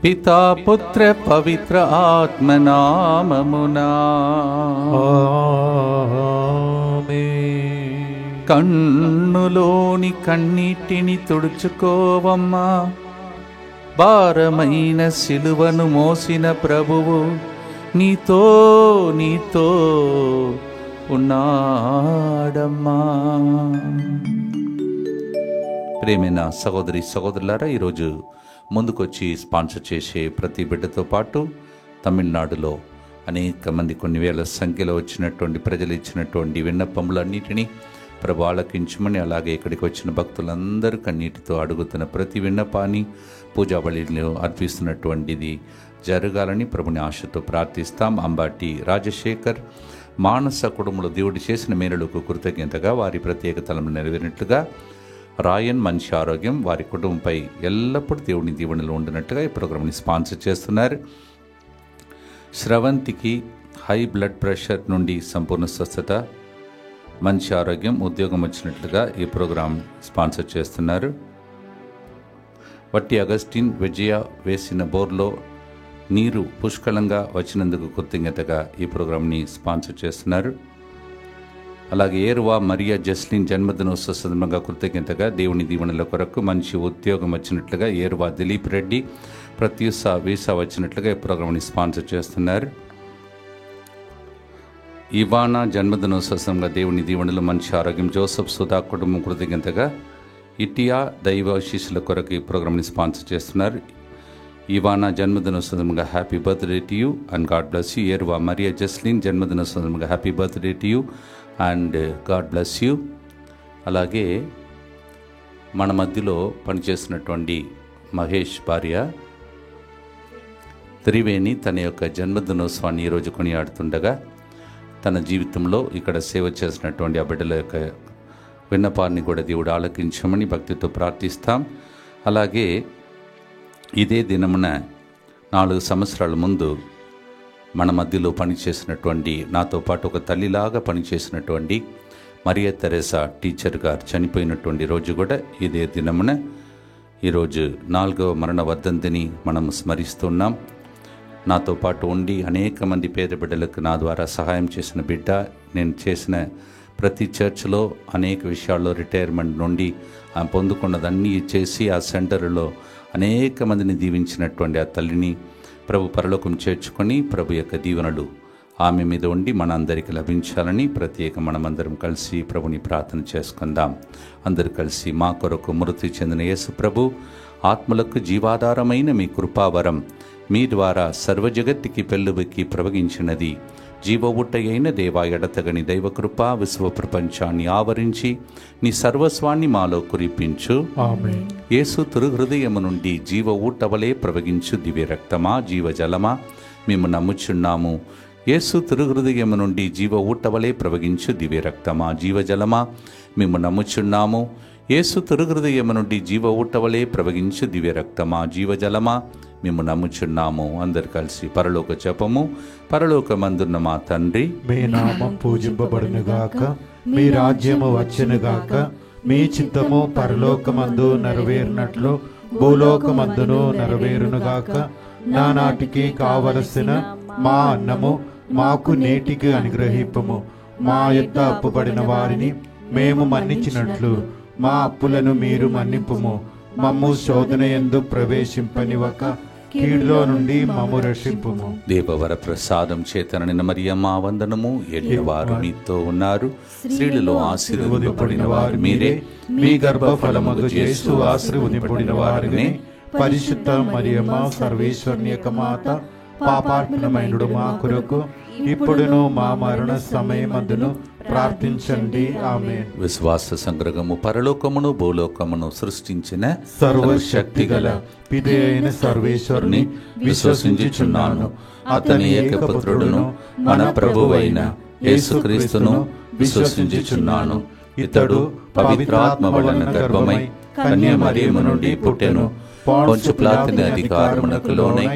పితా పుత్ర పవిత్ర ఆత్మనామమునా కన్నులోని కన్నీటిని తుడుచుకోవమ్మా. భారమైన సిలువను మోసిన ప్రభువు నీతో ఉన్నాడమ్మా. ప్రేమైన సహోదరి సహోదరులారా, ఈరోజు ముందుకొచ్చి స్పాన్సర్ చేసే ప్రతి బిడ్డతో పాటు తమిళనాడులో అనేక మంది కొన్ని వేల సంఖ్యలో వచ్చినటువంటి ప్రజలు ఇచ్చినటువంటి విన్నపములన్నిటినీ ప్రభు ఆలకించమని, అలాగే ఇక్కడికి వచ్చిన భక్తులందరూ కన్నీటితో అడుగుతున్న ప్రతి విన్నపాన్ని పూజా బలిలో అర్పిస్తున్నటువంటిది జరగాలని ప్రభుని ఆశతో ప్రార్థిస్తాం. అంబాటి రాజశేఖర్ మానస కుటుంబంలో దేవుడు చేసిన మేలులకు కృతజ్ఞతగా వారి ప్రత్యేక తలము నెరవేరినట్లుగా రాయన్ మనిషి ఆరోగ్యం వారి కుటుంబంపై ఎల్లప్పుడూ దేవుని దీవెనలు ఉండినట్టుగా ఈ ప్రోగ్రాంని స్పాన్సర్ చేస్తున్నారు. స్రవంతికి హై బ్లడ్ ప్రెషర్ నుండి సంపూర్ణ స్వస్థత, మంచి ఆరోగ్యం, ఉద్యోగం వచ్చినట్లుగా ఈ ప్రోగ్రాం స్పాన్సర్ చేస్తున్నారు. వట్టి అగస్టిన్ విజయ వేసిన బోర్లో నీరు పుష్కలంగా వచ్చినందుకు కృతజ్ఞతగా ఈ ప్రోగ్రాంని స్పాన్సర్ చేస్తున్నారు. అలాగే ఏరువా మరియా జస్లిన్ జన్మదినోత్సవ సందర్భంగా కృతజ్ఞతగా దేవుని దీవెనల కొరకు మంచి ఉద్యోగం వచ్చినట్లుగా ఏరువా దిలీప్ రెడ్డి ప్రత్యూష వీసా వచ్చినట్లుగా ఈ ప్రోగ్రాంని స్పాన్సర్ చేస్తున్నారు. ఇవానా జన్మదినోత్సవ సందర్భంగా దేవుని దీవెనలు మంచి ఆరోగ్యం, జోసఫ్ సుధా కుటుంబం కృతజ్ఞతగా ఇటియా దైవాశీస్సుల కొరకు ఈ ప్రోగ్రాంని స్పాన్సర్ చేస్తున్నారు. ఇవానా జన్మదినోత్సవ సందర్భంగా happy birthday to you and God bless you. ఏరువా మరియా జస్లిన్ జన్మదినోత్సవ సందర్భంగా happy birthday to you and God bless you. అలాగే మన మధ్యలో పనిచేస్తున్నటువంటి మహేష్ భార్య త్రివేణి తన యొక్క జన్మదినోత్సవాన్ని ఈరోజు కొనియాడుతుండగా తన జీవితంలో ఇక్కడ సేవ చేసినటువంటి ఆ బిడ్డల యొక్క విన్నపాన్ని కూడా దేవుడు ఆలకించమని భక్తితో ప్రార్థిస్తాం. అలాగే ఇదే దినమున 4 సంవత్సరాల ముందు మన మధ్యలో పనిచేసినటువంటి, నాతో పాటు ఒక తల్లిలాగా పనిచేసినటువంటి మరియా తెరేసా టీచర్ గారు చనిపోయినటువంటి రోజు కూడా ఇదే దినమున ఈరోజు 4వ మరణ వర్ధంతిని మనం స్మరిస్తున్నాం. నాతో పాటు ఉండి అనేక మంది పేద బిడ్డలకు నా ద్వారా సహాయం చేసిన బిడ్డ, నేను చేసిన ప్రతి చర్చ్లో అనేక విషయాల్లో రిటైర్మెంట్ నుండి పొందుకున్నదన్నీ చేసి ఆ సెంటర్లో అనేక మందిని దీవించినటువంటి ఆ తల్లిని ప్రభు పరలోకం చేర్చుకొని ప్రభు యొక్క దీవెనలు ఆమె మీద ఉండి మనందరికీ లభించాలని మనమందరం కలిసి ప్రభుని ప్రార్థన చేసుకుందాం. అందరూ కలిసి మా కొరకు మృతి చెందిన యేసు ప్రభు ఆత్మలకు జీవాధారమైన మీ కృపావరం మీ ద్వారా సర్వజగత్తుకి పెళ్ళుబెక్కి ప్రవగించినది. జీవ ఊటయైన దేవా, ఎడతగని దైవకృప విశ్వ ప్రపంచాన్ని ఆవరించి నీ సర్వస్వాన్ని మాలో కురిపించు. యేసు తిరుహృదయము నుండి జీవ ఊటవలే ప్రవగించు దివ్య రక్తమా, జీవజలమా మేము నమ్ముచున్నాము. యేసు తిరుహృదయము నుండి జీవ ఊటవలే ప్రవగించు దివ్య రక్తమా, జీవజలమా మేము నమ్ముచున్నాము. యేసు తిరుహృదయము నుండి జీవ ఊటవలే ప్రవగించు దివ్య రక్తమా, జీవజలమా మేము నమ్ముచున్నాము. అందరు కలిసి పరలోక జపము. పరలోకమందున్న మా తండ్రి, మీ నామం పూజింపబడునుగాక, మీ రాజ్యము వచ్చునుగాక, మీ చిత్తము పరలోకమందు నెరవేరినట్లు భూలోకమందును నెరవేరునుగాక. నానాటికి కావలసిన మా అన్నము మాకు నేటికి అనుగ్రహింపము. మా యొద్ద అప్పుబడిన వారిని మేము మన్నించినట్లు మా అప్పులను మీరు మన్నింపుము. మమ్ము శోధన యందు ప్రవేశింపనివ్వక కీడులో నుండి మమ్ము రక్షింపుము. దేవవర ప్రసాదం చేతనైన మరియమ్మ వందనము. ఎల్లవారు మీతో ఉన్నారు, స్త్రీలలో ఆశీర్వదింపబడిన వారు మీరే. మీ గర్భఫలముగు యేసు ఆశీర్వదింపబడిన వారిని. పరిశుద్ధ మరియమ్మ సర్వేశ్వరుని యొక్క మాత, పాపాత్మనమైనడు మా కొరకు ఇప్పుడును మా మరణ సమయమందును ప్రార్థించండి. ఆమేన్. విశ్వాస సంగ్రహము. పరలోకమును భూలోకమును సృష్టించిన సర్వశక్తిగల పితే అయిన సర్వేశ్వరుని విశ్వసించుచున్నాను. అతని ఏకపుత్రుడును మన ప్రభువైన యేసుక్రీస్తును విశ్వసించుచున్నాను. ఇతడు పవిత్రాత్మ వలన గర్భమై కన్యమరియము నుండి పుట్టెను. పొంచు పిలాతు అధికారమునకు లోనై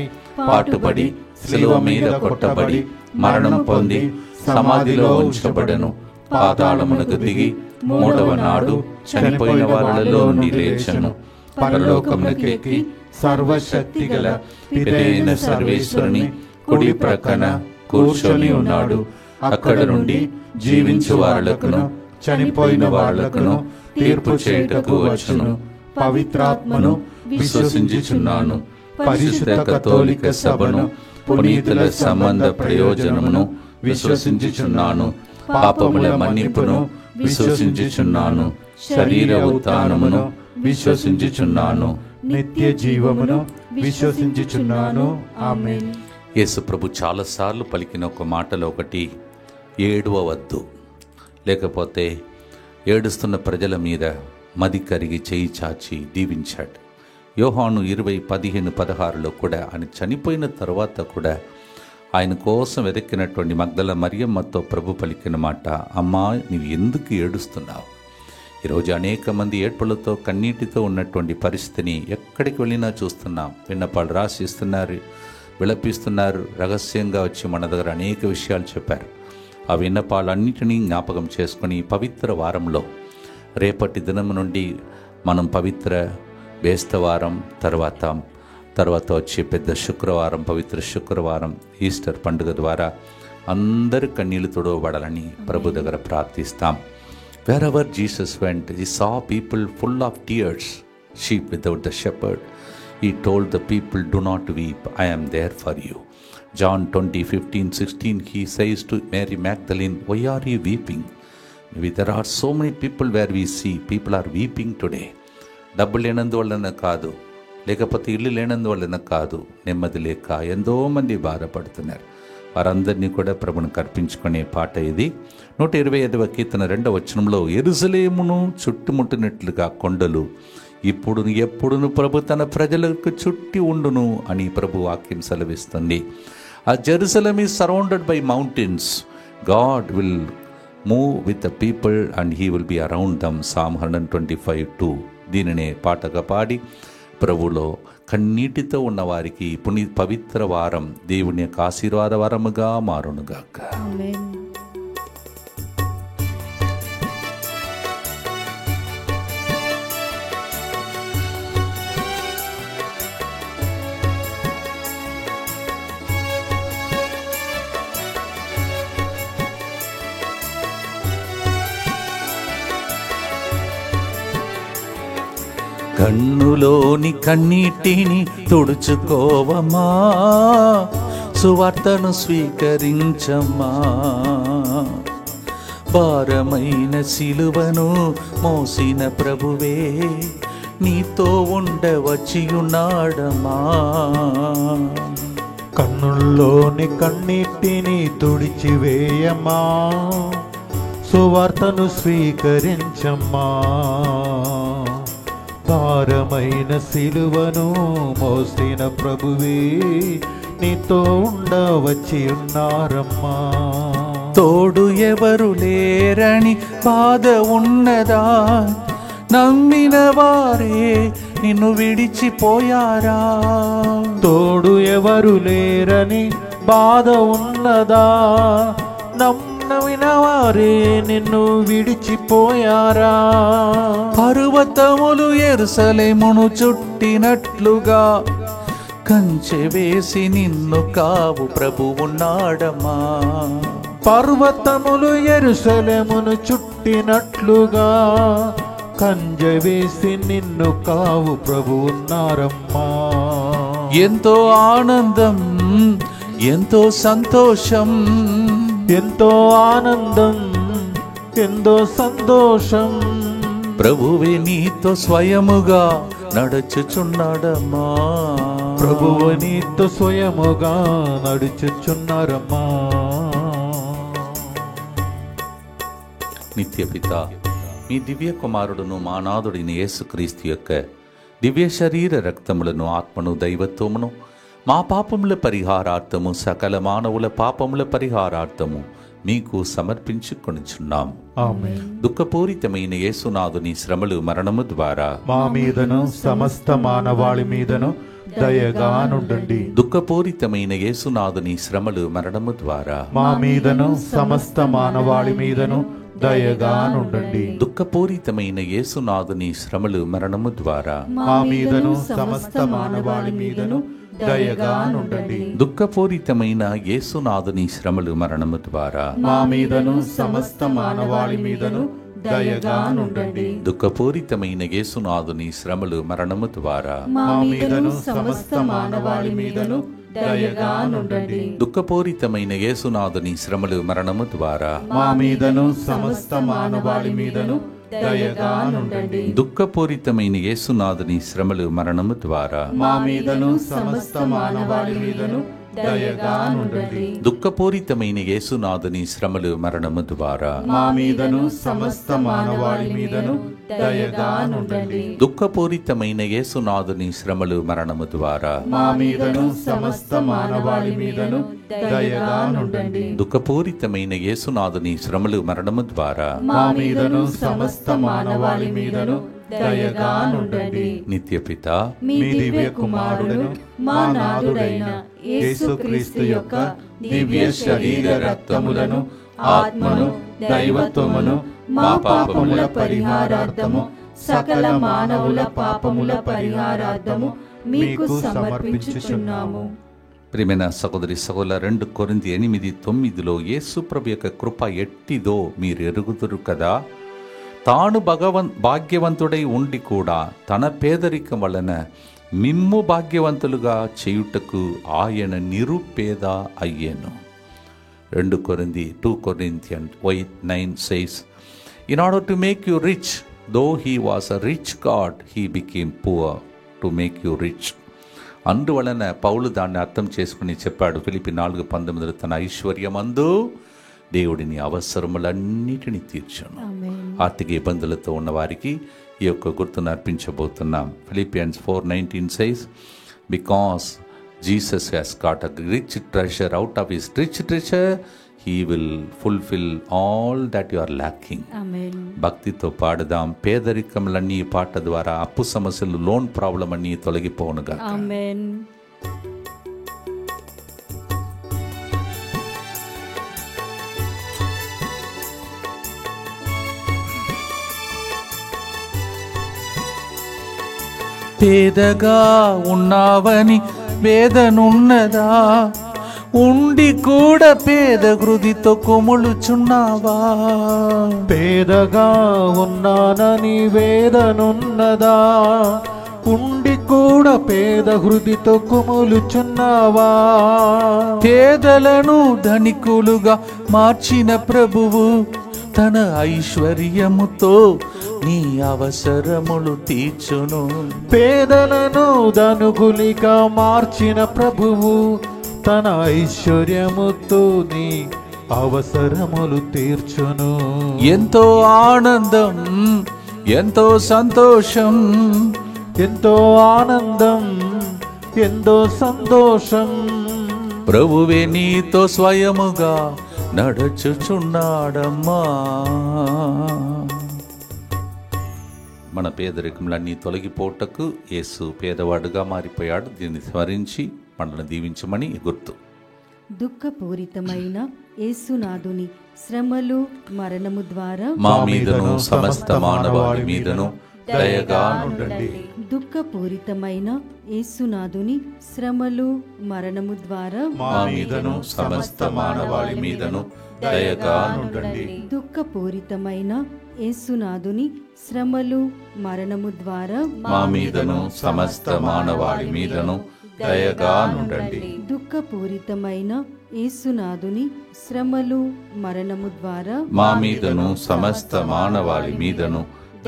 పాటుపడి శిలువ మీద కొట్టబడి మరణం పొంది సమాధిలో ఉంచబడెను. పాతాళమునకు దిగి 3వ నాడు చనిపోయిన వారిలో నుండి లేచెను. పరలోకమునకెక్కి సర్వశక్తి గల పితైన సర్వేశ్వరుని కుడి ప్రక్కన కూర్చొని ఉన్నాడు. అక్కడ నుండి జీవించు వారులకును చనిపోయిన వారులకును తీర్పు చేయుటకు వచ్చును. పవిత్రాత్మను విశ్వసించుచున్నాను. పరిశుద్ధ కథోలిక సభను, పునీతుల సంబంధ ప్రయోజనమును విశ్వసించుచున్నాను. పాపముల మన్నిపును విశ్వసించుచున్నాను. శరీర ఉత్థానమును విశ్వసించుచున్నాను. నిత్య జీవమును విశ్వసించుచున్నాను. ఆమేన్. యేసు ప్రభు చాలాసార్లు పలికిన ఒక మాటలో ఒకటి ఏడవవద్దు, లేకపోతే ఏడుస్తున్న ప్రజల మీద మది కరిగి చేయి చాచి దీవించాడు. యోహాను 20:15-16 కూడా ఆయన చనిపోయిన తర్వాత కూడా ఆయన కోసం వెదక్కినటువంటి మగ్దల మరియమ్మతో ప్రభు పలికిన మాట, అమ్మా నీవు ఎందుకు ఏడుస్తున్నావు? ఈరోజు అనేక మంది ఏడ్పులతో కన్నీటితో ఉన్నటువంటి పరిస్థితిని ఎక్కడికి వెళ్ళినా చూస్తున్నాం. విన్నపాలు రాసిస్తున్నారు, విలపిస్తున్నారు, రహస్యంగా వచ్చి మన దగ్గర అనేక విషయాలు చెప్పారు. ఆ విన్నపాలన్నిటినీ జ్ఞాపకం చేసుకుని పవిత్ర వారంలో రేపటి దినం నుండి మనం పవిత్ర బేస్తవారం తర్వాత వచ్చే పెద్ద శుక్రవారం, పవిత్ర శుక్రవారం, ఈస్టర్ పండుగ ద్వారా అందరి కన్నీళ్లు తుడవబడాలని ప్రభు దగ్గర ప్రార్థిస్తాం. Wherever Jesus went, he saw people full of tears, sheep without the shepherd. He told the people, do not weep, I am there for you. John 20:15-16, he says to Mary Magdalene, why are you weeping? Maybe there are so many people where we see people are weeping today. డబ్బు లేనందువలన కాదు, లేకపోతే ఇల్లు లేనందువలన కాదు, నెమ్మది లేక ఎంతో మంది బాధపడుతున్నారు. వారందరినీ కూడా ప్రభును కర్పించుకునే పాట ఇది. 125వ కీర్తన 2వ వచనంలో, యెరూషలేమును చుట్టుముట్టినట్లుగా కొండలు ఇప్పుడు ఎప్పుడును ప్రభు తన ప్రజలకు చుట్టి ఉండును అని ప్రభు వాక్యం సెలవిస్తుంది. ఆ Jerusalem is surrounded by mountains. God will move with the people and he will be around them. Psalm 125:2. దీనినే పాటగా పాడి ప్రభులో కన్నీటితో ఉన్న వారికి పవిత్ర వారం దేవుని యొక్క ఆశీర్వాద వరముగా మారునుగాక. కన్నులోని కన్నీటిని తుడుచుకోవమ్మా, సువార్తను స్వీకరించమ్మా. భారమైన సిలువను మోసిన ప్రభువే నీతో ఉండవచ్చి ఉన్నాడమ్మా. కన్నుల్లోని కన్నీటిని తుడిచివేయమ్మా, సువార్తను స్వీకరించమ్మా. భారమైన సిలువను మోసిన ప్రభువే నీతో ఉండవచ్చి ఉన్నారమ్మా. తోడు ఎవరు లేరని బాధ ఉన్నదా? నమ్మిన వారే నిన్ను విడిచిపోయారా? తోడు ఎవరు లేరని బాధ ఉన్నదా? నమ్మిన వారే నిన్ను విడిచిపోయారా? పర్వతములు యెరూషలేమును చుట్టినట్లుగా కంచె వేసి నిన్ను కావు ప్రభు ఉన్నాడమ్మా. పర్వతములు యెరూషలేమును చుట్టినట్లుగా కంచె వేసి నిన్ను కావు ప్రభు ఉన్నారమ్మా. ఎంతో ఆనందం, ఎంతో సంతోషం, ఎంతో ఆనందం, ఎంతో సంతోషం, ప్రభువే నీతో స్వయముగా నడుచుచున్నాడమ్మా. ప్రభువు నీతో స్వయముగా నడుచుచున్నారమ్మా. నిత్యపిత, మీ దివ్య కుమారుడును మానాథుడిని యేసుక్రీస్తు యొక్క దివ్య శరీర రక్తములను, ఆత్మను, దైవత్వమును మా పాపముల పరిహారార్థము, సకల మానవుల పాపముల పరిహారార్థము మీకు సమర్పించుకొనుచున్నాం. ఆమేన్. దుఃఖపూరితమైన యేసునాథుని శ్రమలు, మరణము ద్వారా మా మీదను సమస్త మానవాళి మీదను దయగా నుండండి. దుఃఖపూరితమైన యేసునాథుని శ్రమలు, మరణము ద్వారా మా మీదను సమస్త మానవాళి మీదను దయగానుండండి. దుఃఖపూరితమైన యేసునాథుని శ్రమలు మరణము ద్వారా మా మీదను సమస్త మానవాళి మీదను దయగానుండండి. దుఃఖపూరితమైన యేసునాథుని శ్రమలు మరణము ద్వారా మా మీదను సమస్త మానవాళి మీదను దయగానుండండి. దుఃఖపూరితమైన యేసునాథుని శ్రమలు మరణము ద్వారా మా మీదను సమస్త మానవాళి మీదను దయగానుండండి. దుఃఖపూరితమైన యేసునాథుని శ్రమలు మరణము ద్వారా మా మీదను సమస్త మానవాళి మీదను దయగానుండండి. దుఃఖపూరితమైన యేసునాథుని శ్రమలు మరణము ద్వారా మా మీదను సమస్త మానవాళి మీదను దయగానుండండి. దుఃఖపూరితమైన యేసునాథుని శ్రమలు మరణము ద్వారా మా మీదను సమస్త మానవాళి మీదను దయగానుండండి. దుఃఖపూరితమైన యేసునాథుని శ్రమలు మరణము ద్వారా మా మీదను సమస్త మానవాళి మీదను దయగానుండండి. దుఃఖపూరితమైన యేసునాథుని శ్రమలు మరణము ద్వారా మా మీదను సమస్త మానవాళి మీదను దయగానుండండి. నిత్యపిత మీ దివ్య కుమారుడును మా నాథుడైన యేసుక్రీస్తు యొక్క దివ్య శరీర రక్తములను ఆత్మను దైవత్వమును మా పాపముల పరిహారార్థము సకల మానవుల పాపముల పరిహారార్థము మీకు సమర్పించుచున్నాము. ప్రియమైన సహోదరి సహోదరుల 2 కొరింథీ 8:9 యేసు ప్రభు యొక్క కృప ఎట్టిదో మీరు ఎరుగుదురు కదా. తాను భాగ్యవంతుడై ఉండి కూడా తన పేదరికం వలన మిమ్ము భాగ్యవంతులుగా చేయుటకు ఆయన నిరుపేద అయ్యెను. 2 Corinthians 8:9 says, in order to make you rich, though he was a rich God, he became poor to make you rich. అందువలన పౌలు దాన్ని అర్థం చేసుకుని చెప్పాడు ఫిలిప్పీ 4:19 తన ఐశ్వర్యమందు దేవుడిని అవసరములన్నిటినీ తీర్చును. ఆర్థిక ఇబ్బందులతో ఉన్న వారికి ఈ యొక్క గుర్తును అర్పించబోతున్నాం. Philippians 4:19 says, because Jesus has got a rich treasure, out of his rich treasure he will fulfill all that you are lacking. భక్తితో పాడదాం. పేదరికములన్నీ పాట ద్వారా అప్పు సమస్యలు, లోన్ ప్రాబ్లం అన్నీ తొలగిపోనుగా. ఆమేన్. పేదగా ఉన్నావని వేదనున్నదా, ఉండి కూడా పేద హృదితో కొములుచున్నావా. పేదగా ఉన్నానని వేదనున్నదా, ఉండి కూడా పేద హృదితో కుములుచున్నావా. పేదలను ధనికులుగా మార్చిన ప్రభువు తన ఐశ్వర్యముతో నీ అవసరములు తీర్చును. పేదలను ధనుకులిగా మార్చిన ప్రభువు తన ఐశ్వర్యముతో నీ అవసరములు తీర్చును. ఎంతో ఆనందం, ఎంతో సంతోషం, ఎంతో ఆనందం, ఎంతో సంతోషం, ప్రభువే నీతో స్వయముగా నడుచుచున్నాడమ్మా. మన పేదరికములన్నీ తొలగిపోటకు యేసు పేదవాడుగా మారిపోయాడు. దీన్ని స్మరించి మనల్ని దీవించమని గుర్తు. దుఃఖపూరితమైన యేసునాథుని శ్రమలు మరణము ద్వారా మా మీదను సమస్త మానవాళి మీదను దయగా నుండండి. దుఃఖపూరితమైన యేసునాథుని శ్రమలు మరణము ద్వారా మా మీదను సమస్త మానవాళి మీదను దయగా నుండండి. దుఃఖపూరితమైన యేసునాథుని శ్రమలు మరణము ద్వారా మా మీదను సమస్త మానవాళి మీదను దయగా నుండండి. దుఃఖపూరితమైన యేసునాథుని శ్రమలు మరణము ద్వారా మా మీదను సమస్త మానవాళి మీదను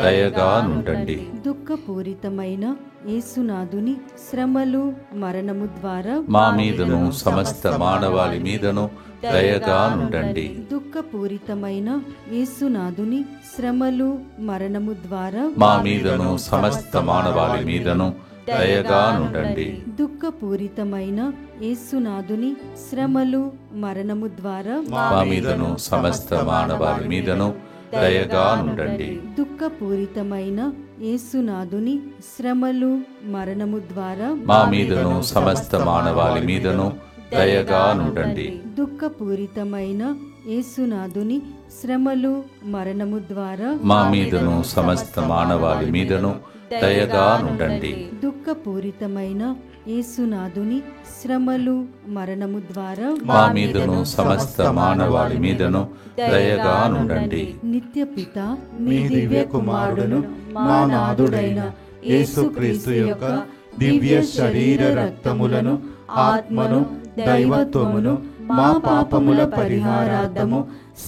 దయగా నుండండి. దుఃఖపూరితమైన యేసునాథుని శ్రమలు మరణము ద్వారా మా మీదను సమస్త మానవాళి మీదను దయగా నుండండి. దుఃఖపూరితమైన యేసునాథుని శ్రమలు మరణము ద్వారా మా మీదను సమస్త మానవాళి మీదను దయగా నుండండి. దుఃఖపూరితమైన యేసునాథుని శ్రమలు మరణము ద్వారా మా మీదను సమస్త మానవాళి మీదను దయగా నుండండి. దుఃఖపూరితమైన యేసునాథుని శ్రమలు మరణము ద్వారా మా మీదను సమస్త మానవాళి మీదను దయగా నుండండి. దుఃఖపూరితమైన యేసునాథుని శ్రమలు మరణము ద్వారా మా మీదను సమస్త మానవాళి మీదను దయగా నుండండి. దుఃఖపూరితమైన యేసునాథుని శ్రమలు మరణము ద్వారా మా మీదను సమస్త మానవాళి మీదను దయగా నుండండి. నిత్య పిత మీ దివ్య కుమారుడును మా నాథుడైన యేసుక్రీస్తు యొక్క దివ్య శరీర రక్తములను ఆత్మను దైవత్వమును మా పాపముల పరిహారార్థము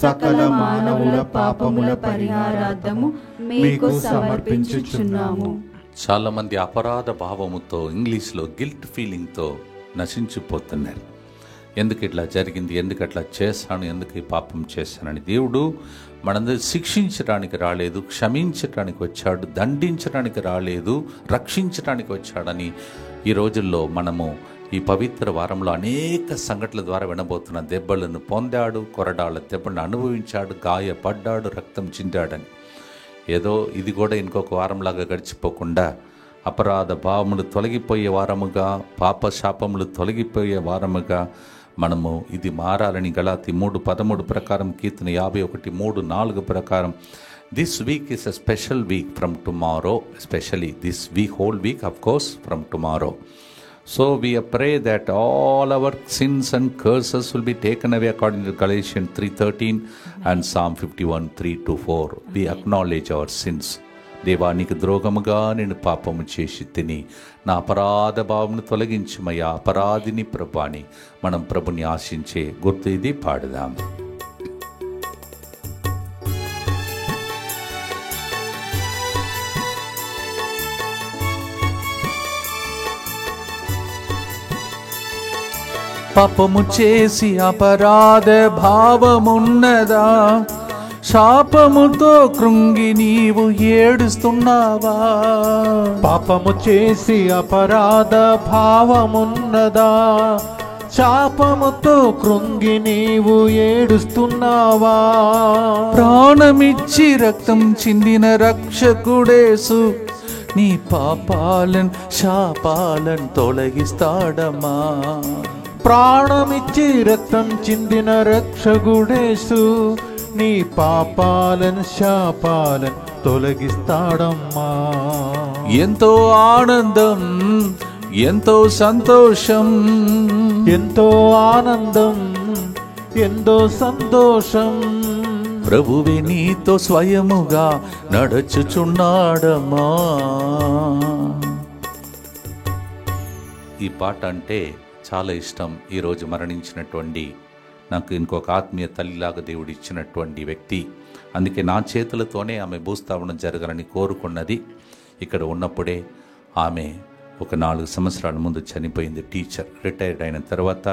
సకల మానవుల పాపముల పరిహారార్థము మీకు సమర్పించుచున్నాము. చాలా మంది అపరాధ భావముతో, ఇంగ్లీష్లో గిల్ట్ ఫీలింగ్తో నశించిపోతున్నారు. ఎందుకు ఇట్లా జరిగింది, ఎందుకు అట్లా చేశాను, ఎందుకు ఈ పాపం చేశానని. దేవుడు మనందరూ శిక్షించడానికి రాలేదు, క్షమించడానికి వచ్చాడు. దండించడానికి రాలేదు, రక్షించడానికి వచ్చాడని ఈ రోజుల్లో మనము ఈ పవిత్ర వారంలో అనేక సంఘటనల ద్వారా వినబోతున్న. దెబ్బలను పొందాడు, కొరడాళ్ళ దెబ్బలను అనుభవించాడు, గాయపడ్డాడు, రక్తం చిందాడని. ఏదో ఇది కూడా ఇంకొక వారంలాగా గడిచిపోకుండా అపరాధ భావములు తొలగిపోయే వారముగా, పాప శాపములు తొలగిపోయే వారముగా మనము ఇది మారాలని గలాతీ 3:13 ప్రకారం, కీర్తన 51:3-4 ప్రకారం this week is a special week from tomorrow, especially this week, whole week off course from tomorrow. So we pray that all our sins and curses will be taken away according to Galatians 3:13 and Psalm 51:3-4. We acknowledge our sins. దేవానికి ద్రోహముగా నేను పాపము చేసి తిని నా అపరాధ భావమును తొలగించమయ్యా, అపరాధిని ప్రభుని మనం ప్రభుని ఆశించే గుర్తు ఇది పాడుదాం. పాపము చేసి అపరాధ భావమున్నదా, శాపముతో కృంగి నీవు ఏడుస్తున్నావా. పాపము చేసి అపరాధ భావమున్నదా, శాపముతో కృంగి నీవు ఏడుస్తున్నావా. ప్రాణమిచ్చి రక్తం చిందిన రక్షకుడేసు నీ పాపాలను శాపాలను తొలగిస్తాడమ్మా. ప్రాణమిచ్చి రక్తం చిందిన రక్షకుడేసు నీ పాపాలను శాపాలను తొలగిస్తాడమ్మా. ఎంతో ఆనందం, ఎంతో సంతోషం, ఎంతో ఆనందం, ఎంతో సంతోషం, ప్రభువే నీతో స్వయముగా నడుచుచున్నాడమ్మా. ఈ పాట అంటే చాలా ఇష్టం. ఈరోజు మరణించినటువంటి నాకు ఇంకొక ఆత్మీయ తల్లిలాగా దేవుడు ఇచ్చినటువంటి వ్యక్తి. అందుకే నా చేతులతోనే ఆమె భూస్థాపనం జరగాలని కోరుకున్నది. ఇక్కడ ఉన్నప్పుడే ఆమె ఒక 4 సంవత్సరాల ముందు చనిపోయింది. టీచర్, రిటైర్డ్ అయిన తర్వాత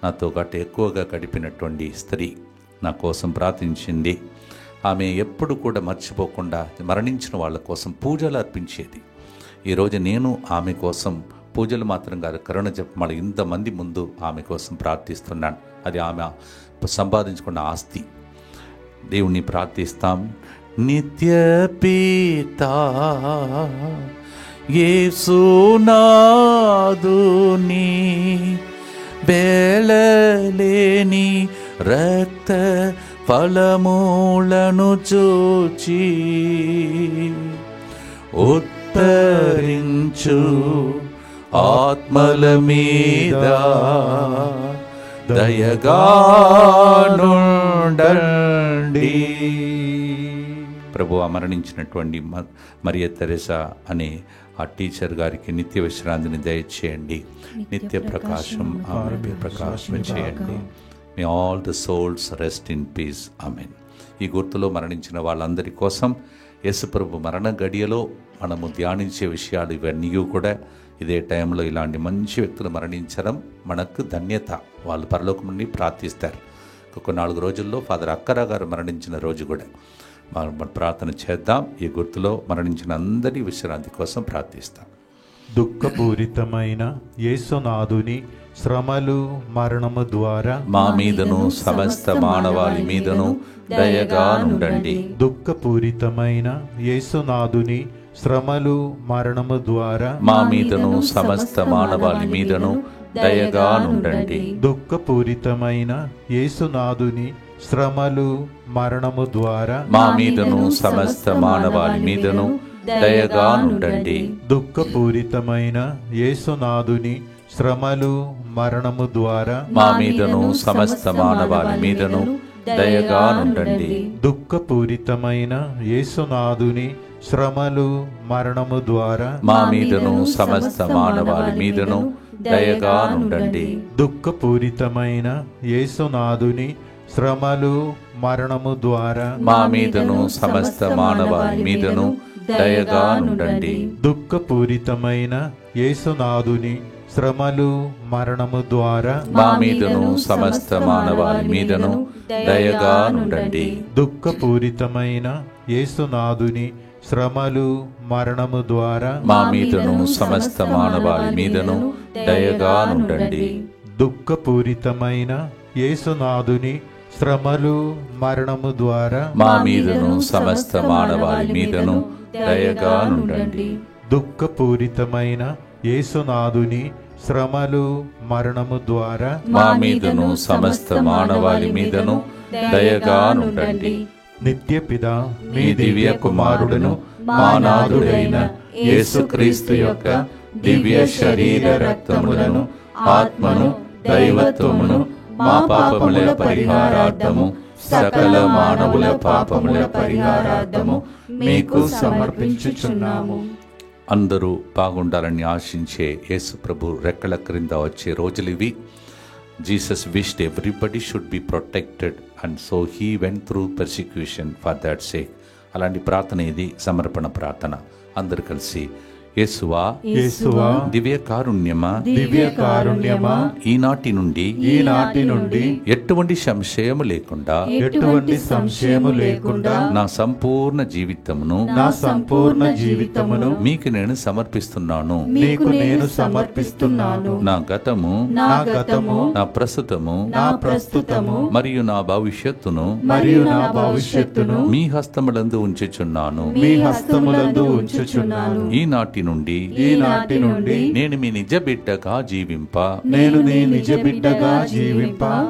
నాతో గట్ట ఎక్కువగా గడిపినటువంటి స్త్రీ నా కోసం ప్రార్థించింది. ఆమె ఎప్పుడు కూడా మర్చిపోకుండా మరణించిన వాళ్ళ కోసం పూజలు అర్పించేది. ఈరోజు నేను ఆమె కోసం పూజలు మాత్రం కాదు, కరుణ జపమాల ఇంతమంది ముందు ఆమె కోసం ప్రార్థిస్తున్నాను. అది ఆమె సంపాదించుకున్న ఆస్తి. దేవుణ్ణి ప్రార్థిస్తాం. నిత్య పితా యేసునాథుని బేలలేని రక్త ఫలమూలను చూచి ఉత్తరించు ఆత్మల మీద దయగా నుండండి. ప్రభువా, మరణించినటువంటి మరియ తెరెసా అనే ఆ టీచర్ గారికి నిత్య విశ్రాంతిని దయచేయండి. నిత్య ప్రకాశం ఆమె ప్రకాశం చేయండి. మే all the souls rest in piece. Amen. ఈ గుర్తులో మరణించిన వాళ్ళందరి కోసం యేసుప్రభు మరణ గడియలో మనము ధ్యానించే విషయాలు ఇవన్నీ కూడా ఇదే టైంలో ఇలాంటి మంచి వ్యక్తులు మరణించడం మనకు ధన్యత. వాళ్ళు పరలోకం నుండి ప్రార్థిస్తారు. ఒక 4 రోజుల్లో ఫాదర్ అక్కరా గారు మరణించిన రోజు కూడా మనం ప్రార్థన చేద్దాం. ఈ గుర్తులో మరణించిన అందరి విశ్రాంతి కోసం ప్రార్థిస్తాం. దుఃఖపూరితమైన యేసునాథుని శ్రమలు మరణము ద్వారా మా మీదను సమస్త మానవాళి మీదను దయగా నుండండి. దుఃఖపూరితమైన యేసునాథుని శ్రమలు మరణము ద్వారా మా మీదను సమస్త మానవాళి మీదను దయగా నుండండి. దుఃఖపూరితమైన యేసునాథుని శ్రమలు మరణము ద్వారా మా మీదను సమస్త మానవాళి మీదను దయగా నుండండి. దుఃఖపూరితమైన యేసునాథుని శ్రమలు మరణము ద్వారా మా మీదను సమస్త మానవాళి మీదను దయగా నుండండి. దుఃఖపూరితమైన యేసునాథుని శ్రమలు మరణము ద్వారా మా మీదను సమస్త మానవాళి మీదను దయగా నుండండి. దుఃఖపూరితమైన యేసునాథుని శ్రమలు మరణము ద్వారా మా మీదను సమస్త మానవాళి మీదను దయగా నుండండి. దుఃఖపూరితమైన యేసునాథుని శ్రమలు మరణము ద్వారా మా మీదను సమస్త మానవాళి మీదను దయగా నుండండి. దుఃఖపూరితమైన యేసునాథుని శ్రమలు మరణము ద్వారా మా మీదను సమస్త మానవాళి మీదను దయగా నుండండి. దుఃఖపూరితమైన యేసునాథుని శ్రమలు మరణము ద్వారా మా మీదను సమస్త మానవాళి మీదను దయగా నుండండి. దుఃఖపూరితమైన యేసునాథుని శ్రమలు మరణము ద్వారా మా మీదను సమస్త మానవాళి మీదను దయగా నుండండి. నిత్యపిత మీ దివ్య కుమారుడును మా నాథుడైన యేసుక్రీస్తు యొక్క దివ్య శరీర రక్తములను ఆత్మను దైవత్వమును మా పాపముల పరిహారార్థము సకల మానవుల పాపముల పరిహారార్థము మీకు సమర్పించుచున్నాము. అందరూ బాగుండాలని ఆశించే యేసు ప్రభు రెక్కల క్రింద వచ్చే రోజులివి. Jesus wished everybody should be protected and so he went through persecution for that sake. అలాంటి ప్రార్థన ఇది, సమర్పణ ప్రార్థన. అందరు కలిసి యేసువా యేసువా దివ్య కారుణ్యమా దివ్య కారుణ్యమా ఈనాటి నుండి ఎటువంటి సంశయము లేకుండా ఎటువంటి సంశయము లేకుండా నా సంపూర్ణ జీవితమును మీకు నేను సమర్పిస్తున్నాను. నీకు నేను సమర్పిస్తున్నాను. నా గతము నా ప్రస్తుతము మరియు నా భవిష్యత్తును మీ హస్తములందు ఉంచుచున్నాను. ఈనాటి నుండి నేను మీ నిజ బిడ్డగా జీవింప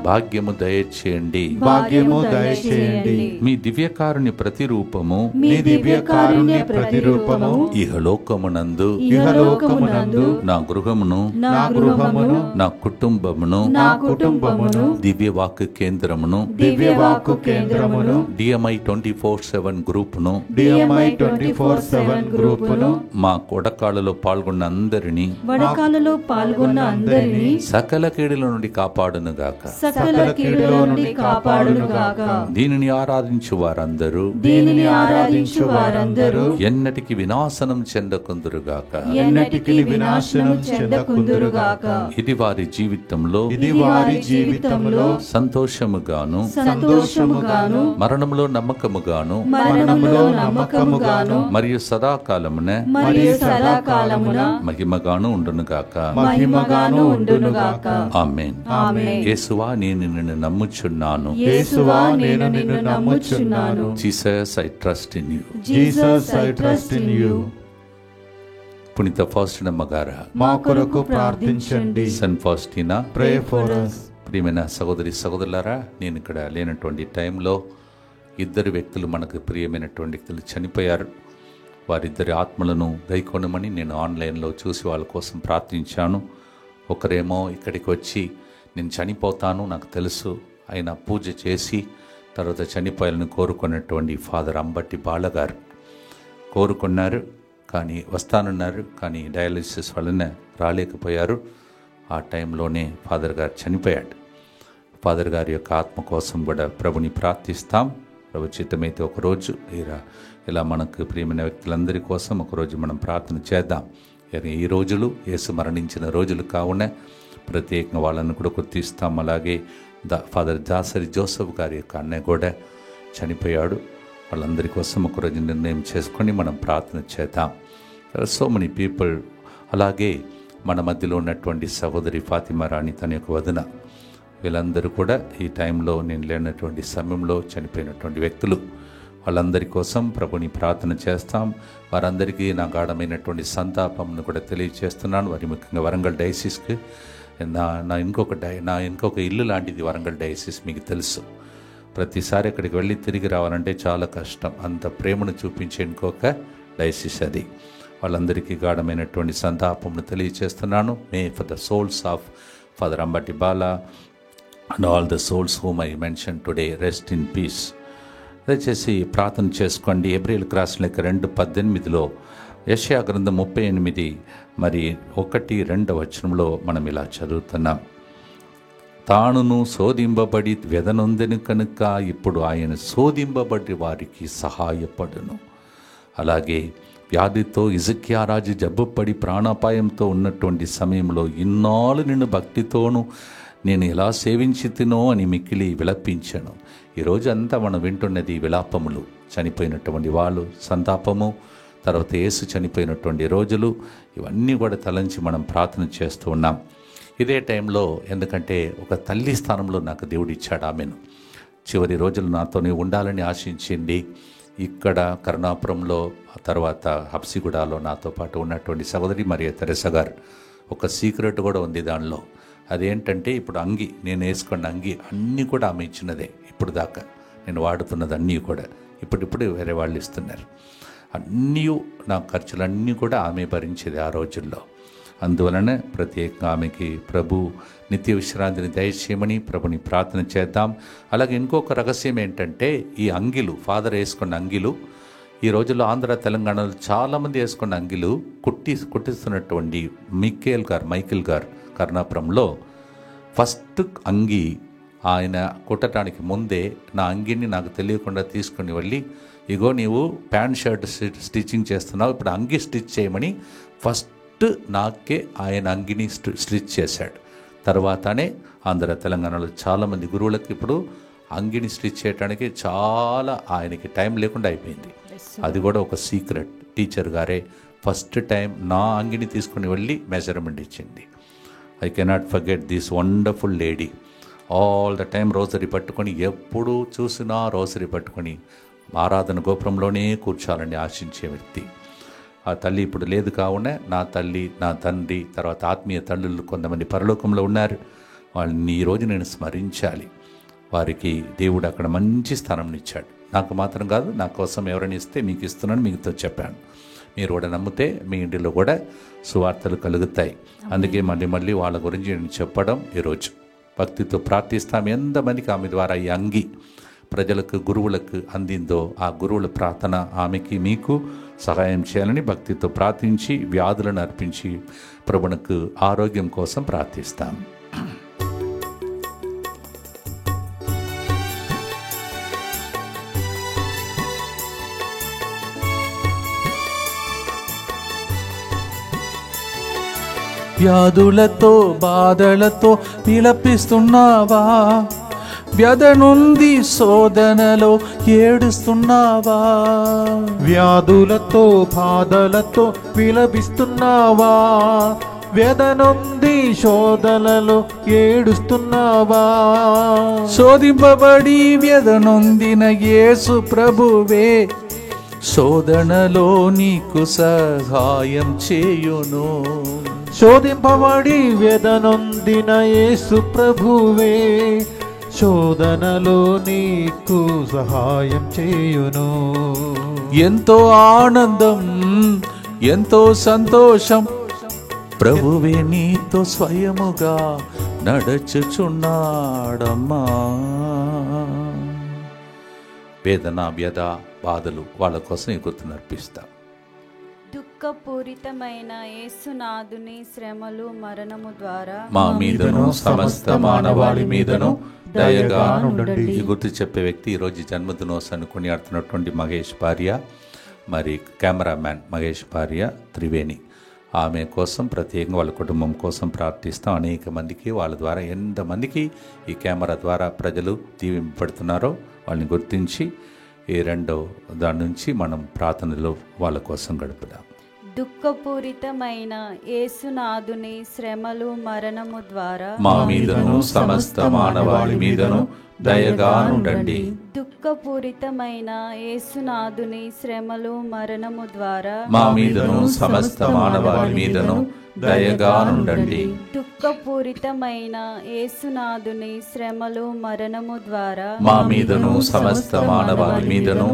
భాగ్యము దయచేయండి. మీ దివ్యకారుణ్య ప్రతిరూపము ఇహలోకమునందు నా గృహమును నా కుటుంబమును దివ్యవాక్కు కేంద్రమును DMI 24/7 గ్రూపును మా కొడకాళ్ళలో పాల్గొన్న అందరినీ సకల కీడుల నుండి కాపాడునుగాక. దీనిని ఆరాధించు వారందరూ ఎన్నటికి వినాశనం చెందకుందురుగాక. ఇది వారి జీవితంలో సంతోషముగాను మరణములో నమ్మకముగాను మరియు సదాకాలమున మహిమగాను ఉండునుగాక. ఆమేన్. యేసువా నేను నిన్ను నమ్ముచున్నాను. Jesus I trust in you. పునీత ఫాస్టినా గారా మా కొరకు ప్రార్థించండి. Saint Faustina pray for us. ప్రియమైన సహోదరులారా, నేను ఇక్కడ లేనటువంటి టైంలో ఇద్దరు వ్యక్తులు, మనకు ప్రియమైనటువంటి వ్యక్తులు చనిపోయారు. వారిద్దరి ఆత్మలను గైకొనమని నేను ఆన్లైన్లో చూసి వాళ్ళ కోసం ప్రార్థించాను. ఒకరేమో ఇక్కడికి వచ్చి నేను చనిపోతాను, నాకు తెలుసు, ఆయన పూజ చేసి తర్వాత చనిపోయాలని కోరుకున్నటువంటి ఫాదర్ అంబట్టి బాలగారు కోరుకున్నారు. కానీ వస్తానన్నారు, కానీ డయాలిసిస్ వలన రాలేకపోయారు. ఆ టైంలోనే ఫాదర్ గారు చనిపోయాడు. ఫాదర్ గారి యొక్క ఆత్మ కోసం కూడా ప్రభుని ప్రార్థిస్తాం. ప్రభు చిత్తమైతే ఒకరోజు ఇలా మనకు ప్రియమైన వ్యక్తులందరి కోసం ఒకరోజు మనం ప్రార్థన చేద్దాం. ఈ రోజులు యేసు మరణించిన రోజులు కావున ప్రత్యేకంగా వాళ్ళను కూడా గుర్తిస్తాం. అలాగే ఫాదర్ దాసరి జోసెఫ్ గారి యొక్క అన్నయ్య కూడా చనిపోయాడు. వాళ్ళందరి కోసం ఒకరోజు నిర్ణయం చేసుకొని మనం ప్రార్థన చేద్దాం. So many people. అలాగే మన మధ్యలో ఉన్నటువంటి సహోదరి ఫాతిమా రాణి, తన యొక్క వదిన, వీళ్ళందరూ కూడా ఈ టైంలో నేను లేనటువంటి సమయంలో చనిపోయినటువంటి వ్యక్తులు. వాళ్ళందరి కోసం ప్రభుని ప్రార్థన చేస్తాం. వారందరికీ నా గాఢమైనటువంటి సంతాపంను కూడా తెలియజేస్తున్నాను. వారి ముఖ్యంగా వరంగల్ డయాసిస్కి నా ఇంకొక ఇల్లు లాంటిది వరంగల్ డయాసిస్, మీకు తెలుసు. ప్రతిసారి అక్కడికి వెళ్ళి తిరిగి రావాలంటే చాలా కష్టం. అంత ప్రేమను చూపించే ఇంకొక డైసిస్ అది. వాళ్ళందరికీ గాఢమైనటువంటి సంతాపమును తెలియచేస్తున్నాను. May for the souls of Father Ambati Bala and all the souls whom I mention today rest in peace. దయచేసి ప్రార్థన చేసుకోండి. ఏబ్రిల్కి రాసిన లేఖ 2:18 యెషయా గ్రంథం 38 మరి 1-2 వచనంలో మనం ఇలా చదువుతున్నాం. తానును శోధింపబడి వ్యధనొందెను కనుక ఇప్పుడు ఆయన శోధింపబడి వారికి సహాయపడును. అలాగే వ్యాధితో హిజ్కియా రాజు జబ్బుపడి ప్రాణాపాయంతో ఉన్నటువంటి సమయంలో ఇన్నాళ్ళు నిన్ను భక్తితోనూ నేను ఎలా సేవించితినో అని మిక్కిలి విలపించాను. ఈరోజు అంతా మనం వింటున్నది విలాపములు, చనిపోయినటువంటి వాళ్ళు, సంతాపము, తర్వాత యేసు చనిపోయినటువంటి రోజులు, ఇవన్నీ కూడా తలంచి మనం ప్రార్థన చేస్తూ ఉన్నాం. ఇదే టైంలో ఎందుకంటే ఒక తల్లి స్థానంలో నాకు దేవుడు ఇచ్చాడు ఆమెను. చివరి రోజులు నాతోనే ఉండాలని ఆశించింది. ఇక్కడ కరుణాపురంలో, తర్వాత హబ్సిగూడలో నాతో పాటు ఉన్నటువంటి సహోదరి మరియ తెరెసా గారు. ఒక సీక్రెట్ కూడా ఉంది దానిలో. అదేంటంటే ఇప్పుడు అంగి, నేను వేసుకున్న అంగి అన్నీ కూడా ఆమె ఇచ్చినదే. ఇప్పుడు దాకా నేను వాడుతున్నది అన్నీ కూడా ఇప్పుడు వేరే వాళ్ళు ఇస్తున్నారు. అన్నీ నా ఖర్చులన్నీ కూడా ఆమె భరించేది ఆ రోజుల్లో. అందువలన ప్రత్యేకంగా ఆమెకి ప్రభు నిత్య విశ్రాంతిని దయచేయమని ప్రభుని ప్రార్థన చేద్దాం. అలాగే ఇంకొక రహస్యం ఏంటంటే ఈ అంగిలు, ఫాదర్ వేసుకున్న అంగిలు, ఈ రోజుల్లో ఆంధ్ర తెలంగాణలో చాలామంది వేసుకున్న అంగిలు కుట్టిస్తున్నటువంటి మైకేల్ గారు కరుణాపురంలో ఫస్ట్ అంగి ఆయన కుట్టడానికి ముందే నా అంగిని నాకు తెలియకుండా తీసుకుని వెళ్ళి, ఇగో నీవు ప్యాంట్ షర్ట్ స్టిచ్చింగ్ చేస్తున్నావు, ఇప్పుడు అంగి స్టిచ్ చేయమని ఫస్ట్ నాకే ఆయన అంగిని స్టిచ్ చేశాడు. తర్వాతనే ఆంధ్ర తెలంగాణలో చాలామంది గురువులకు ఇప్పుడు అంగిని స్టిచ్ చేయడానికి చాలా ఆయనకి టైం లేకుండా అయిపోయింది. అది కూడా ఒక సీక్రెట్. టీచర్ గారే ఫస్ట్ టైం నా అంగిని తీసుకుని వెళ్ళి మెజర్మెంట్ ఇచ్చింది. I cannot forget this wonderful lady. All the time rosary పట్టుకొని, ఎప్పుడు చూసినా రోసరీ పట్టుకొని ఆరాధన గోపురంలోనే కూర్చోాలని ఆశించే వ్యక్తి. ఆ తల్లి ఇప్పుడు లేదు కావున నా తల్లి, నా తండ్రి, తర్వాత ఆత్మీయ తల్లులు కొంతమంది పరలోకంలో ఉన్నారు. వాళ్ళని ఈరోజు నేను స్మరించాలి. వారికి దేవుడు అక్కడ మంచి స్థానం ఇచ్చాడు. నాకు మాత్రం కాదు, నా కోసం ఎవరైనా ఇస్తే మీకు ఇస్తున్నాను, మీతో చెప్పాను. మీరు కూడా నమ్మితే మీ ఇంటిలో కూడా సువార్తలు కలుగుతాయి. అందుకే మళ్ళీ వాళ్ళ గురించి నేను చెప్పడం ఈరోజు. భక్తితో ప్రార్థిస్తాం. ఎంతమందికి ఆమె ద్వారా ఈ అంగి ప్రజలకు, గురువులకు అందిందో ఆ గురువుల ప్రార్థన ఆమెకి, మీకు సహాయం చేయాలని భక్తితో ప్రార్థించి వ్యాధులను అర్పించి ప్రభువునకు ఆరోగ్యం కోసం ప్రార్థిస్తాం. వ్యాధులతో బాధలతో విలపిస్తున్నావా? వ్యధనుంది శోధనలో ఏడుస్తున్నావా? వ్యాధులతో బాధలతో విలపిస్తున్నావా? వ్యధనుంది శోధనలో ఏడుస్తున్నావా? శోధింపబడి వ్యధనొందిన యేసు ప్రభువే శోధనలో నీకు సహాయం చేయును. శోధింపబడి వ్యధనొందిన యేసు ప్రభువే శోధనలో నీకు సహాయం చేయును. ఎంతో ఆనందం, ఎంతో సంతోషం, ప్రభువే నీతో స్వయముగా నడుచుచున్నాడమ్మా. వేదన, వ్యధ, బాధలు వాళ్ళ కోసం ఈ గుర్తును అర్పిస్తాం. దుఃఖపూరితమైన యేసునాథుని శ్రమలు మరణము ద్వారా మా మీదను సమస్త మానవాళి మీదను దయగా ఉండండి. ఈ గుర్తు చెప్పే వ్యక్తి ఈరోజు జన్మదినోత్సవాన్ని కొనియాడుతున్నటువంటి మహేష్ భార్య, మరి కెమెరామ్యాన్ మహేష్ భార్య త్రివేణి. ఆమె కోసం ప్రత్యేకంగా వాళ్ళ కుటుంబం కోసం ప్రార్థిస్తాం. అనేక మందికి వాళ్ళ ద్వారా ఎంతమందికి ఈ కెమెరా ద్వారా ప్రజలు దీవింపబడుతున్నారో వాళ్ళని గుర్తించి ఈ రెండో దాని నుంచి మనం ప్రార్థనలో వాళ్ళ కోసం గడుపుదాం. దుఃఖపూరితమైన యేసునాథుని శ్రమలు మరణము ద్వారా మా మీదను సమస్త మానవాళి మీదను దయగా ఉండండి. దుఃఖపూరితమైన యేసునాథుని శ్రమలు మరణము ద్వారా మా మీదను సమస్త మానవాళి మీదను దయగా ఉండండి. దుఃఖపూరితమైన యేసునాథుని శ్రమలు మరణము ద్వారా మా మీదను సమస్త మానవాళి మీదను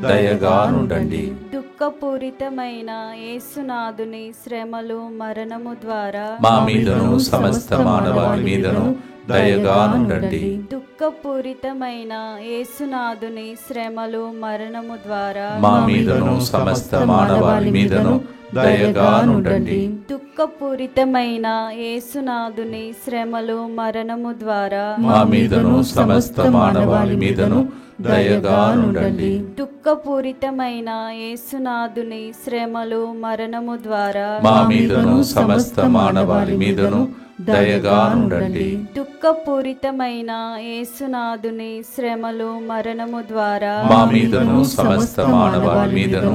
దయగా నుండండి. దుఃఖపూరితమైన యేసునాథుని శ్రమలు మరణము ద్వారా మా మీదను సమస్త మానవాళి మీదను దయగా నుండండి. దుఃఖపూరితమైన యేసునాథుని శ్రమలు మరణము ద్వారా మా మీదను సమస్త మానవాళి మీదను దయగా నుండండి. దుఃఖపూరితమైన యేసునాథుని శ్రమలు మరణము ద్వారా మా మీదను సమస్త మానవాళి మీదను దయగా నుండండి. దుఃఖపూరితమైన యేసునాథుని శ్రమలు మరణము ద్వారా మా మీదను సమస్త మానవాళి మీదను దయగా నుండండి. దుఃఖపూరితమైన యేసునాథుని శ్రమలు మరణము ద్వారా మా మీదను సమస్త మానవాళి మీదను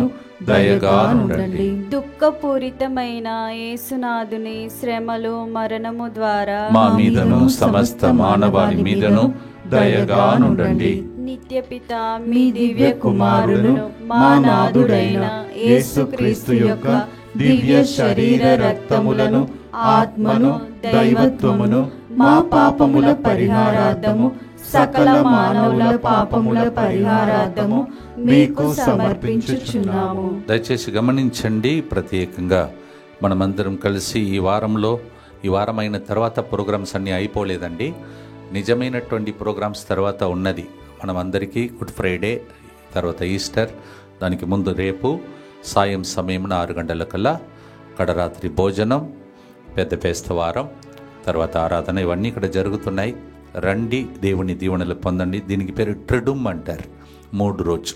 దయగా నుండండి. దుఃఖపూరితమైన యేసునాథుని శ్రమలు మరణము ద్వారా మా మీదను సమస్త మానవాళి మీదను దయగా నుండండి. నిత్యపిత మీ దివ్య కుమారుడు మా నాథుడైన యేసుక్రీస్తు యొక్క దివ్య శరీర రక్తములను ఆత్మను దైవత్వమును మా పాపముల పరిహారార్థము సకల మానవుల పాపముల పరిహారార్థము మీకు సమర్పించుచున్నాము. దయచేసి గమనించండి, ప్రత్యేకంగా మనమందరం కలిసి ఈ వారమైన తర్వాత ప్రోగ్రామ్స్ అన్నీ అయిపోలేదండి. నిజమైనటువంటి ప్రోగ్రామ్స్ తర్వాత ఉన్నది. మనమందరికీ గుడ్ ఫ్రైడే, తర్వాత ఈస్టర్, దానికి ముందు రేపు సాయం సమయమున 6 గంటలకల్లా కడరాత్రి భోజనం, పెద్ద పేస్తవారం, తర్వాత ఆరాధన, ఇవన్నీ ఇక్కడ జరుగుతున్నాయి. రండి, దేవుని దీవెనలు పొందండి. దీనికి పేరు ట్రిడుమ్ అంటారు, 3 రోజు.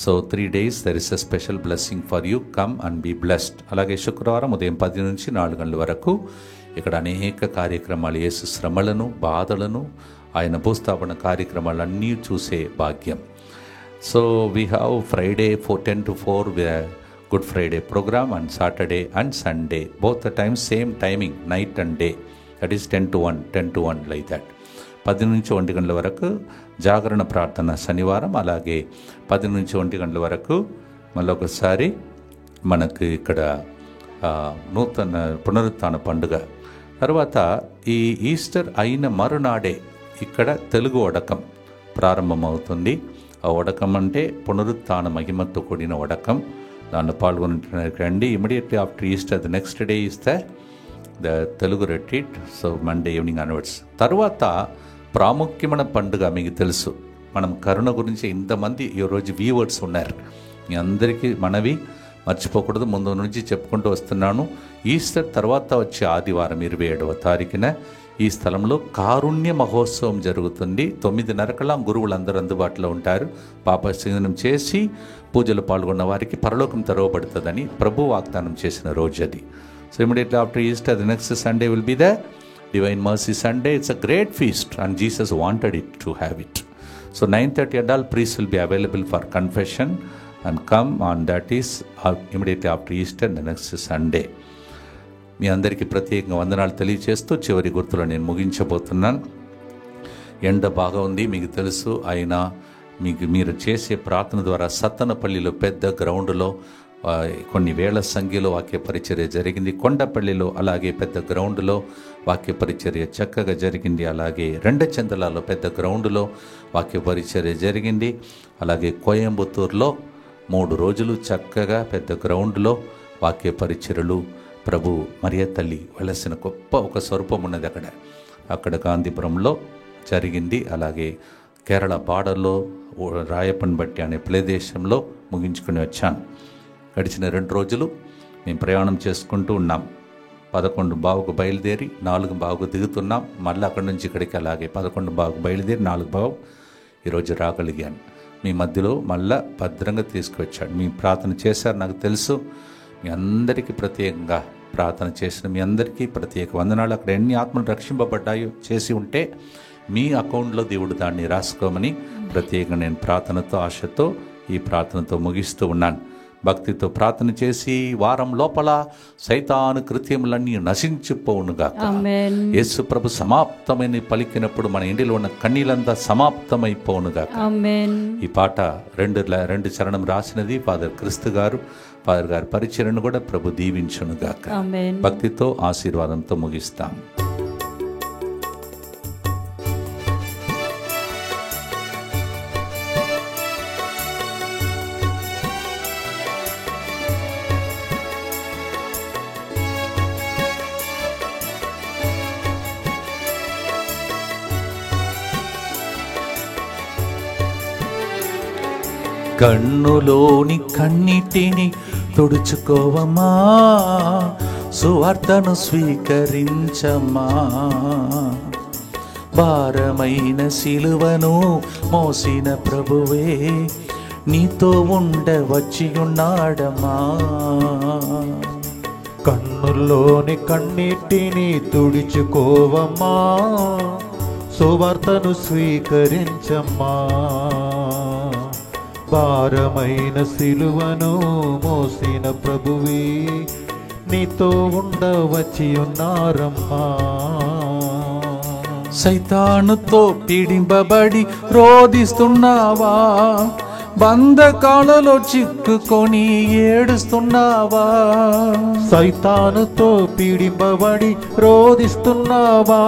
So 3 days there is a special blessing for you. Come and be blessed. అలాగే శుక్రవారం ఉదయం 10 నుంచి 4 గంటల వరకు ఇక్కడ అనేక కార్యక్రమాలు, యేసు శ్రమలను, బాధలను, ఆయన భూస్థాపన కార్యక్రమాలన్నీ చూసే భాగ్యం. So we have Friday 10 to 4 good Friday programme, and Saturday and Sunday both the time same timing, night and day, that is 10 to 1 like that. 10 నుంచి 1 గంటల వరకు జాగరణ ప్రార్థన శనివారం, అలాగే 10 నుంచి 1 గంటల వరకు మళ్ళొకసారి మనకు ఇక్కడ నూతన పునరుత్థాన పండుగ. తర్వాత ఈ ఈస్టర్ అయిన మరునాడే ఇక్కడ తెలుగు వడకం ప్రారంభమవుతుంది. ఆ వడకం అంటే పునరుత్థాన మహిమతో కూడిన వడకం. దాంట్లో పాల్గొనడానికి immediately after Easter the next day is the Telugu retreat. So Monday evening onwards. తర్వాత ప్రాముఖ్యమైన పండుగ మీకు తెలుసు, మనం కరుణ గురించి ఇంతమంది ఈరోజు వ్యూవర్స్ ఉన్నారు. మీ అందరికీ మనవి మర్చిపోకూడదు, ముందు నుంచి చెప్పుకుంటూ వస్తున్నాను. ఈస్టర్ తర్వాత వచ్చే ఆదివారం 27వ తారీఖున ఈ స్థలంలో కారుణ్య మహోత్సవం జరుగుతుంది. 9:30 గురువులందరూ అందుబాటులో ఉంటారు. పాపస్నానం చేసి పూజలు పాల్గొన్న వారికి పరలోకం తెరవబడుతుందని ప్రభు వాగ్దానం చేసిన రోజు అది. So immediately after Easter the next Sunday will be the divine mercy Sunday. It's a great feast and Jesus wanted it to have it. So 9:30 adult priests will be available for confession and come on, that is immediately after Easter the next Sunday. మీ అందరికీ ప్రత్యేకంగా వందనాలు తెలియజేస్తూ చివరి గుర్తులో నేను ముగించబోతున్నాను. ఎండ బాగా ఉంది, మీకు తెలుసు. అయినా మీరు చేసే ప్రార్థన ద్వారా సత్తనపల్లిలో పెద్ద గ్రౌండ్లో కొన్ని వేల సంఖ్యలో వాక్య పరిచర్య జరిగింది. కొండపల్లిలో అలాగే పెద్ద గ్రౌండ్లో వాక్య పరిచర్య చక్కగా జరిగింది. అలాగే రెండచందలలో పెద్ద గ్రౌండ్లో వాక్య పరిచర్య జరిగింది. అలాగే కోయంబత్తూరులో 3 రోజులు చక్కగా పెద్ద గ్రౌండ్లో వాక్య పరిచర్యలు. ప్రభు మరియ తల్లి వెలసిన గొప్ప ఒక స్వరూపం ఉన్నది అక్కడ గాంధీపురంలో జరిగింది. అలాగే కేరళ బార్డర్లో రాయపన్బట్టి అనే ప్రదేశంలో ముగించుకుని వచ్చాను. గడిచిన 2 రోజులు మేము ప్రయాణం చేసుకుంటూ ఉన్నాం. 11:15 బయలుదేరి 4:15 దిగుతున్నాం. మళ్ళీ అక్కడి నుంచి ఇక్కడికి అలాగే 11:15 బయలుదేరి 4:15 ఈరోజు రాగలిగాను. మీ మధ్యలో మళ్ళా భద్రంగా తీసుకువచ్చాడు. మీ ప్రార్థన చేశారు, నాకు తెలుసు. మీ అందరికీ ప్రత్యేకంగా ప్రార్థన చేసిన మీ అందరికీ ప్రత్యేక వందనాలు. అక్కడ ఎన్ని ఆత్మలు రక్షింపబడ్డాయో చేసి ఉంటే మీ అకౌంట్లో దేవుడు దాన్ని రాసుకోమని ప్రత్యేకంగా నేను ప్రార్థనతో, ఆశతో, ఈ ప్రార్థనతో ముగిస్తూ ఉన్నాను. భక్తితో ప్రార్థన చేసి వారం లోపల సైతాను కృత్యములన్నీ నశించిపోవునుగాక. ఆమేన్. యేసు ప్రభు సమాప్తమని పలికినప్పుడు మన ఇంటిలో ఉన్న కన్నీళ్ళంతా సమాప్తమైపోవునుగాక. ఆమేన్. ఈ పాట రెండు చరణం రాసినది ఫాదర్ క్రిస్తు గారు. ఫాదర్ గారి పరిచయను కూడా ప్రభు దీవించునుగాక. ఆమేన్. భక్తితో ఆశీర్వాదంతో ముగిస్తాం. కన్నులోని కన్నిటిని తుడుచుకోవమ్మా, సువార్తను స్వీకరించమ్మా. భారమైన సిలువను మోసిన ప్రభువే నీతో ఉండవచ్చి ఉన్నాడమ్మా. కన్నుల్లోని కన్నిటిని తుడుచుకోవమ్మా, సువార్తను స్వీకరించమ్మా. భారమైన సిలువను మోసిన ప్రభువే నీతో ఉండవచ్చి ఉన్నారమ్మా. సైతానుతో పీడింపబడి రోధిస్తున్నావా, బంధకాలలో చిక్కుకొని ఏడుస్తున్నావా. సైతానుతో పీడింపబడి రోధిస్తున్నావా,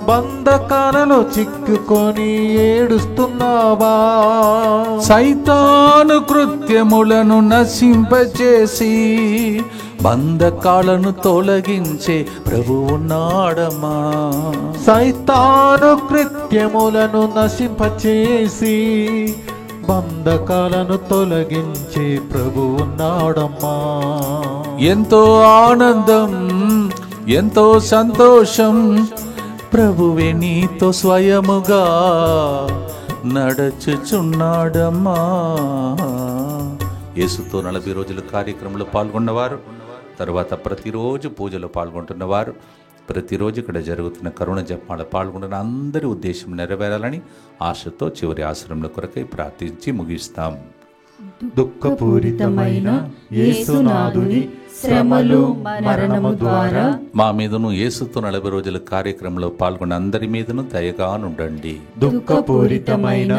బంధకాలలో చిక్కుకొని ఏడుస్తున్నావా. సైతాను కృత్యములను నశింపచేసి బంధకాలను తొలగించే ప్రభువున్నాడమ్మా. సైతాను కృత్యములను నశింపచేసి బంధకాలను తొలగించే ప్రభువున్నాడమ్మా. ఎంతో ఆనందం, ఎంతో సంతోషం, ప్రభువే నీతో స్వయముగా నడచుచున్నాడమ్మా. యేసుతో 40 రోజుల కార్యక్రమంలో పాల్గొన్నవారు, తర్వాత ప్రతిరోజు పూజలో పాల్గొంటున్నవారు, ప్రతిరోజు ఇక్కడ జరుగుతున్న కరుణ జపమాల పాల్గొంటున్న అందరి ఉద్దేశం నెరవేరాలని ఆశతో చివరి ఆశ్రమంలో కొరకై ప్రార్థించి ముగిస్తాం. దుఃఖపూరితమైన యేసునాథుని శ్రమలు మరణము ద్వారా మా మీదను యేసుతో 40 రోజుల కార్యక్రమంలో పాల్గొన్న అందరి మీదను దయగానుండండి. దుఃఖపూరితమైన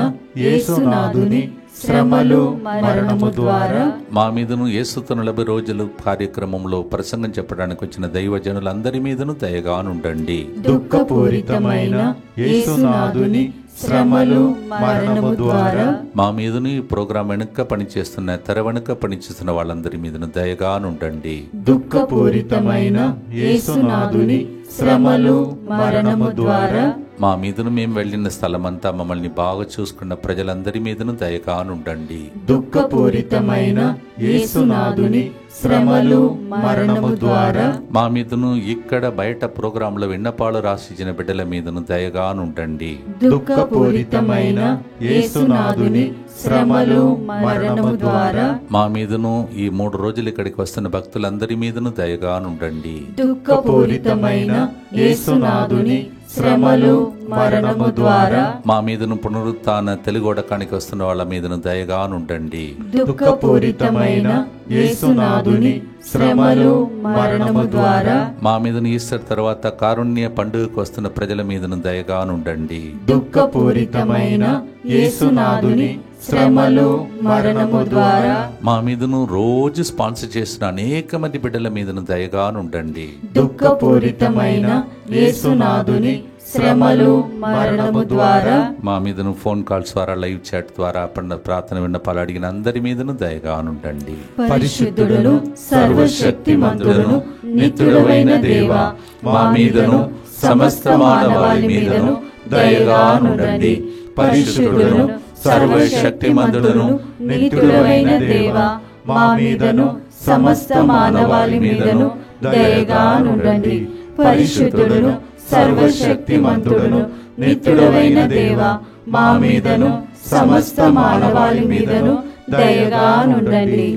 యేసునాథుని శ్రమలు మరణము ద్వారా మా మీదను యేసుతో 40 రోజులు కార్యక్రమంలో ప్రసంగం చెప్పడానికి వచ్చిన దైవజనులందరి మీదను దయగానుండండి. దుఃఖపూరితమైన యేసునాథుని శ్రమలు మరణము ద్వారా మా మీదను ఈ ప్రోగ్రాం వెనుక పనిచేస్తున్న తెర వెనుక పనిచేస్తున్న వాళ్ళందరి మీదను దయగానుండండి. దుఃఖపూరితమైన యేసునాథుని శ్రమలు మరణము ద్వారా మా మీదను మేము వెళ్ళిన స్థలమంతా మమ్మల్ని బాగా చూసుకున్న ప్రజలందరి మీదను దయగానుండండి. దుఃఖపూరితమైన యేసునాథుని శ్రమలు మరణము ద్వారా మా మీదను ఇక్కడ బయట ప్రోగ్రాంలో విన్నపాలు రాసిచ్చిన బిడ్డల మీదను దయగానుండండి. దుఃఖపూరితమైన యేసునాథుని శ్రమలు మరణము ద్వారా మా మీదను ఈ 3 రోజులు ఇక్కడికి వస్తున్న భక్తులందరి మీదను దయగానుండండి. దుఃఖపూరితమైన యేసునాథుని శ్రమలు మరణము ద్వారా మా మీదను పునరుత్థాన తెలుగోడకానికి వస్తున్న వాళ్ళ మీదను దయగానుండండి. దుఃఖపూరితమైన యేసునాథుని శ్రమలు మరణము ద్వారా మా మీదను ఈస్టర్ తర్వాత కారుణ్య పండుగకు వస్తున్న ప్రజల మీదను దయగానుండండి. దుఃఖపూరితమైన యేసునాథుని శ్రమలు మరణము ద్వారా మా మీదను రోజు స్పాన్సర్ చేస్తున్న అనేక మంది బిడ్డల మీదను దయగానుండండి. దుఃఖపూరితమైన యేసునాథుని శ్రమలు మరణము ద్వారా మా మీదను ఫోన్ కాల్స్ ద్వారా లైవ్ చాట్ ద్వారా ప్రార్థన విన్నపాలు అడిగిన అందరి మీదను దయగానుండండి. పరిశుద్ధుడును సర్వశక్తిమంతుడును నిత్యుడవైన దేవా, మా మీదను సమస్త మానవాళి మీదను దయగానుండండి. పరిశుద్ధుడును సర్వశక్తిమంతుడును నిత్యుడవైన దేవా, మా మీదను సమస్త మానవాళి మీదను దయగానుండండి. పరిశుద్ధుడును సర్వశక్తిమంతుడును నిత్యుడవైన దేవా, మా మీదను సమస్త మానవాళి మీదను దయగానుండండి.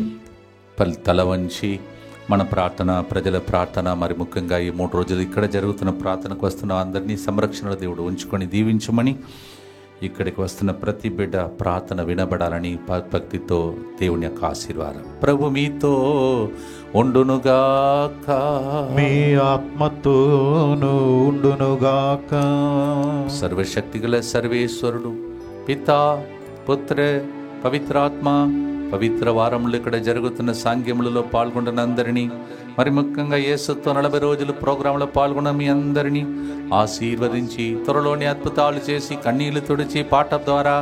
తల వంచి మన ప్రార్థన, ప్రజల ప్రార్థన, మరి ముఖ్యంగా ఈ 3 రోజులు ఇక్కడ జరుగుతున్న ప్రార్థనకు వస్తున్న అందరినీ సంరక్షణలో దేవుడు ఉంచుకొని దీవించమని ఇక్కడికి వస్తున్న ప్రతి బిడ్డ ప్రార్థన వినబడాలని భక్తితో దేవుని యొక్క ఆశీర్వాదం ప్రభు మీతో ఉండునుగాక, మీ ఆత్మతోను ఉండునుగాక. సర్వశక్తిగల సర్వేశ్వరుడు పితా పుత్ర పవిత్రాత్మ పవిత్ర వారములు ఇక్కడ జరుగుతున్న సాంగ్యములలో పాల్గొంటున్న అందరినీ, మరి ముఖ్యంగా యేసుతో 40 రోజులు ప్రోగ్రాంలో పాల్గొన్న మీ అందరినీ ఆశీర్వదించి త్వరలోని అద్భుతాలు చేసి కన్నీళ్లు తుడిచి పాట ద్వారా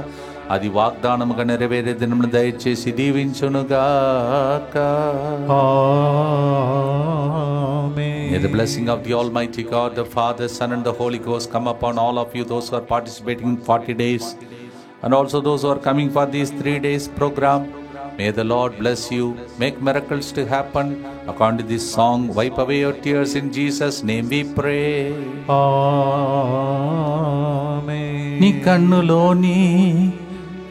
అది వాగ్దానముగా నెరవేరే దినములు దయచేసి దీవించునుగాక. May the blessing of the Almighty God, the Father, Son and the Holy Ghost come upon all of you, those who are participating in 40 days and also those who are coming for these 3 days program. May the Lord bless you, make miracles to happen according to this song. Wipe away your tears, in Jesus' name we pray. Amen. నీ కన్నులోని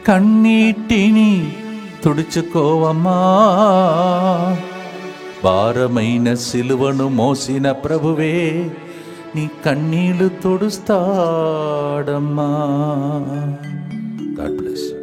కన్నీటిని తుడుచుకోవమ్మా, భారమైన సిలువను మోసిన ప్రభువే నీ కన్నీళ్లు తుడుస్తాడమ్మా. God bless you.